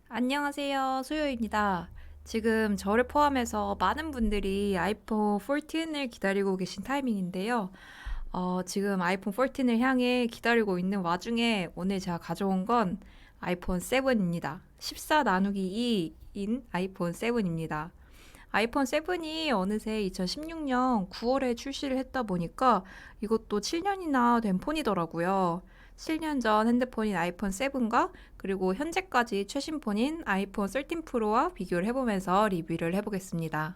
안녕하세요. 소요입니다. 지금 저를 포함해서 많은 분들이 아이폰 14을 기다리고 계신 타이밍인데요. 지금 아이폰 14을 향해 기다리고 있는 와중에 오늘 제가 가져온 건 아이폰 7입니다. 14 나누기 2인 아이폰 7입니다. 아이폰 7이 어느새 2016년 9월에 출시를 했다 보니까 이것도 7년이나 된 폰이더라고요. 7년 전 핸드폰인 아이폰 7과 그리고 현재까지 최신 폰인 아이폰 13 프로와 비교를 해보면서 리뷰를 해보겠습니다.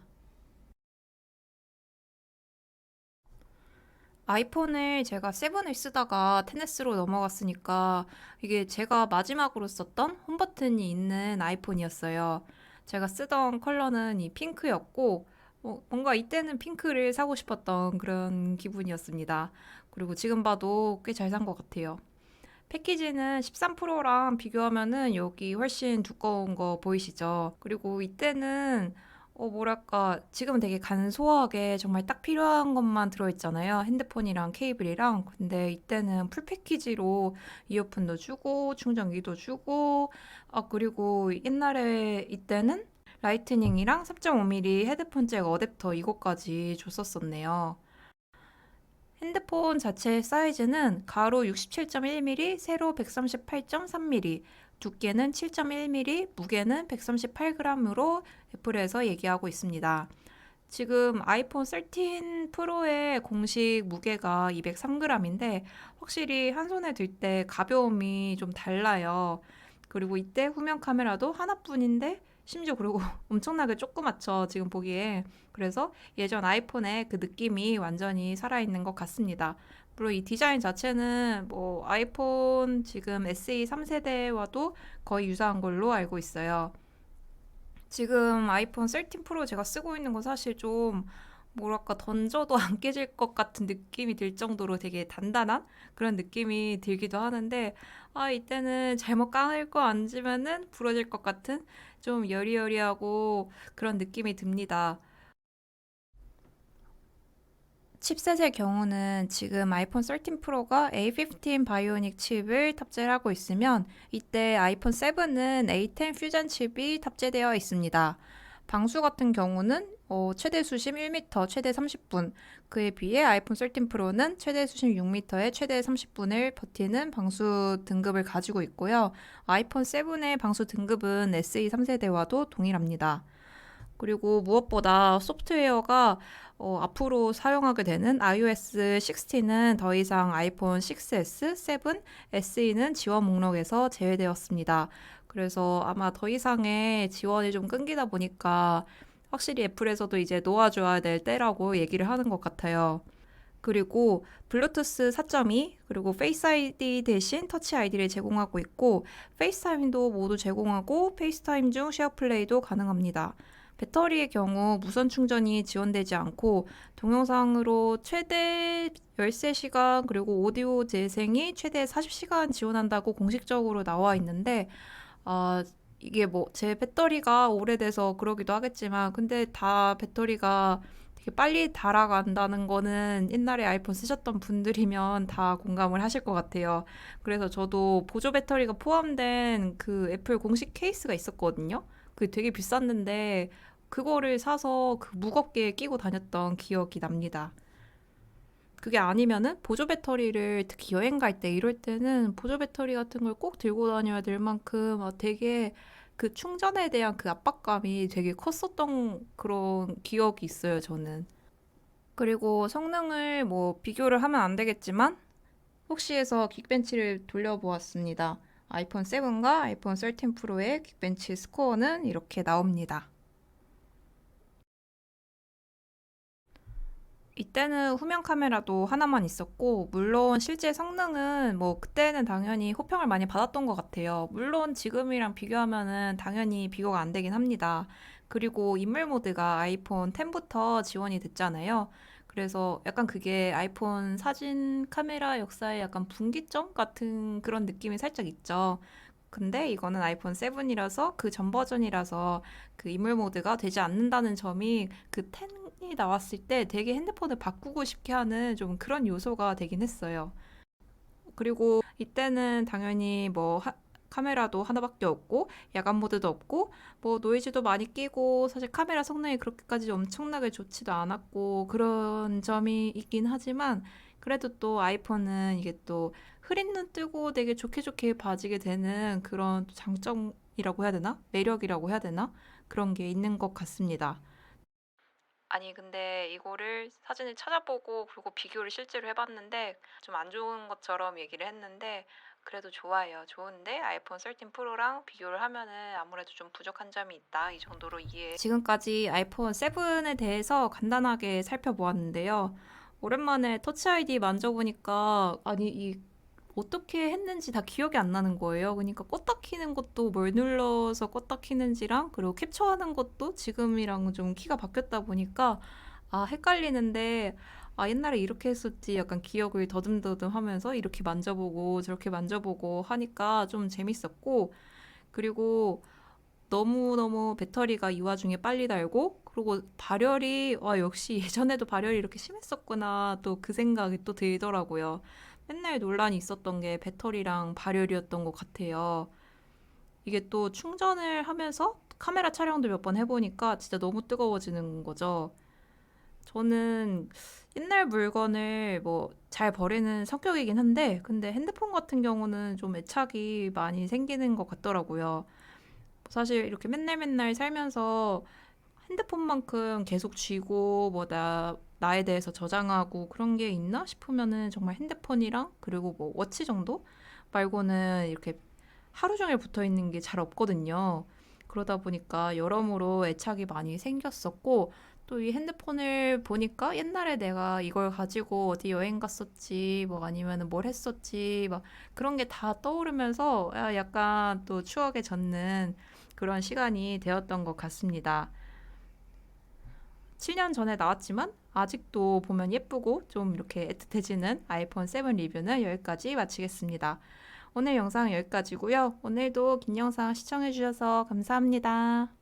아이폰을 제가 7을 쓰다가 10S로 넘어갔으니까 이게 제가 마지막으로 썼던 홈 버튼이 있는 아이폰이었어요. 제가 쓰던 컬러는 이 핑크였고, 뭔가 이때는 핑크를 사고 싶었던 그런 기분이었습니다. 그리고 지금 봐도 꽤 잘 산 것 같아요. 패키지는 13 프로랑 비교하면은 여기 훨씬 두꺼운 거 보이시죠? 그리고 이때는 뭐랄까 지금은 되게 간소하게 정말 딱 필요한 것만 들어있잖아요. 핸드폰이랑 케이블이랑. 근데 이때는 풀 패키지로 이어폰도 주고 충전기도 주고 그리고 옛날에 이때는 라이트닝이랑 3.5mm 헤드폰 잭 어댑터 이것까지 줬었었네요. 핸드폰 자체 사이즈는 가로 67.1mm, 세로 138.3mm, 두께는 7.1mm, 무게는 138g으로 애플에서 얘기하고 있습니다. 지금 아이폰 13 프로의 공식 무게가 203g인데 확실히 한 손에 들 때 가벼움이 좀 달라요. 그리고 이때 후면 카메라도 하나뿐인데 심지어 그리고 엄청나게 조그맣죠, 지금 보기에. 그래서 예전 아이폰의 그 느낌이 완전히 살아있는 것 같습니다. 물론 이 디자인 자체는 뭐 아이폰 지금 SE 3세대와도 거의 유사한 걸로 알고 있어요. 지금 아이폰 13 프로 제가 쓰고 있는 건 사실 좀 뭐랄까 던져도 안 깨질 것 같은 느낌이 들 정도로 되게 단단한 그런 느낌이 들기도 하는데 이때는 잘못 까을거 앉으면은 부러질 것 같은 좀 여리여리하고 그런 느낌이 듭니다. 칩셋의 경우는 지금 아이폰 13 프로가 A15 바이오닉 칩을 탑재를 하고 있으면 이때 아이폰 7은 A10 퓨전 칩이 탑재되어 있습니다. 방수 같은 경우는 최대 수심 1m, 최대 30분. 그에 비해 아이폰 13 프로는 최대 수심 6m에 최대 30분을 버티는 방수 등급을 가지고 있고요. 아이폰 7의 방수 등급은 SE 3세대와도 동일합니다. 그리고 무엇보다 소프트웨어가 앞으로 사용하게 되는 iOS 16는 더 이상 아이폰 6S, 7, SE는 지원 목록에서 제외되었습니다. 그래서 아마 더 이상의 지원이 좀 끊기다 보니까 확실히 애플에서도 이제 놓아줘야 될 때라고 얘기를 하는 것 같아요. 그리고 블루투스 4.2 그리고 페이스 아이디 대신 터치 아이디를 제공하고 있고 페이스타임도 모두 제공하고 페이스타임 중 쉐어플레이도 가능합니다. 배터리의 경우 무선 충전이 지원되지 않고 동영상으로 최대 13시간 그리고 오디오 재생이 최대 40시간 지원한다고 공식적으로 나와 있는데 아, 이게 뭐 제 배터리가 오래돼서 그러기도 하겠지만 근데 다 배터리가 되게 빨리 닳아간다는 거는 옛날에 아이폰 쓰셨던 분들이면 다 공감을 하실 것 같아요. 그래서 저도 보조 배터리가 포함된 그 애플 공식 케이스가 있었거든요. 그게 되게 비쌌는데 그거를 사서 그 무겁게 끼고 다녔던 기억이 납니다. 그게 아니면은 보조 배터리를 특히 여행 갈 때 이럴 때는 보조 배터리 같은 걸 꼭 들고 다녀야 될 만큼 되게 그 충전에 대한 그 압박감이 되게 컸었던 그런 기억이 있어요, 저는. 그리고 성능을 뭐 비교를 하면 안 되겠지만 혹시 해서 긱벤치를 돌려보았습니다. 아이폰 7과 아이폰 13 프로의 긱벤치 스코어는 이렇게 나옵니다. 이때는 후면 카메라도 하나만 있었고, 물론 실제 성능은 뭐 그때는 당연히 호평을 많이 받았던 것 같아요. 물론 지금이랑 비교하면은 당연히 비교가 안 되긴 합니다. 그리고 인물 모드가 아이폰 10부터 지원이 됐잖아요. 그래서 약간 그게 아이폰 사진 카메라 역사의 약간 분기점 같은 그런 느낌이 살짝 있죠. 근데 이거는 아이폰 7이라서 그 전 버전이라서 그 인물 모드가 되지 않는다는 점이 그 10이 나왔을 때 되게 핸드폰을 바꾸고 싶게 하는 좀 그런 요소가 되긴 했어요. 그리고 이때는 당연히 뭐 카메라도 하나밖에 없고 야간 모드도 없고 뭐 노이즈도 많이 끼고 사실 카메라 성능이 그렇게까지 엄청나게 좋지도 않았고 그런 점이 있긴 하지만 그래도 또 아이폰은 이게 또 흐린 눈 뜨고 되게 좋게 좋게 봐지게 되는 그런 또 장점이라고 해야 되나? 매력이라고 해야 되나? 그런 게 있는 것 같습니다. 아니, 근데 이거를 사진을 찾아보고 그리고 비교를 실제로 해봤는데 좀 안 좋은 것처럼 얘기를 했는데 그래도 좋아요. 좋은데 아이폰 13 프로랑 비교를 하면은 아무래도 좀 부족한 점이 있다. 이 정도로 이해해. 지금까지 아이폰 7에 대해서 간단하게 살펴보았는데요. 오랜만에 터치 아이디 만져보니까 아니 이 어떻게 했는지 다 기억이 안 나는 거예요. 그러니까 껐다 키는 것도 뭘 눌러서 껐다 키는지랑 그리고 캡처하는 것도 지금이랑 좀 키가 바뀌었다 보니까 헷갈리는데 옛날에 이렇게 했었지 약간 기억을 더듬더듬 하면서 이렇게 만져보고 저렇게 만져보고 하니까 좀 재밌었고 그리고 너무너무 배터리가 이 와중에 빨리 닳고 그리고 발열이 역시 예전에도 발열이 이렇게 심했었구나 또 그 생각이 또 들더라고요. 맨날 논란이 있었던 게 배터리랑 발열이었던 것 같아요. 이게 또 충전을 하면서 카메라 촬영도 몇 번 해보니까 진짜 너무 뜨거워지는 거죠. 저는 옛날 물건을 뭐 잘 버리는 성격이긴 한데, 근데 핸드폰 같은 경우는 좀 애착이 많이 생기는 것 같더라고요. 사실 이렇게 맨날 맨날 살면서 핸드폰만큼 계속 쥐고 나에 대해서 저장하고 그런 게 있나 싶으면은 정말 핸드폰이랑 그리고 뭐 워치 정도 말고는 이렇게 하루 종일 붙어 있는 게 잘 없거든요. 그러다 보니까 여러모로 애착이 많이 생겼었고 또 이 핸드폰을 보니까 옛날에 내가 이걸 가지고 어디 여행 갔었지 뭐 아니면은 뭘 했었지 막 그런 게 다 떠오르면서 약간 또 추억에 젖는 그런 시간이 되었던 것 같습니다. 7년 전에 나왔지만 아직도 보면 예쁘고 좀 이렇게 애틋해지는 아이폰 7 리뷰는 여기까지 마치겠습니다. 오늘 영상 여기까지고요. 오늘도 긴 영상 시청해주셔서 감사합니다.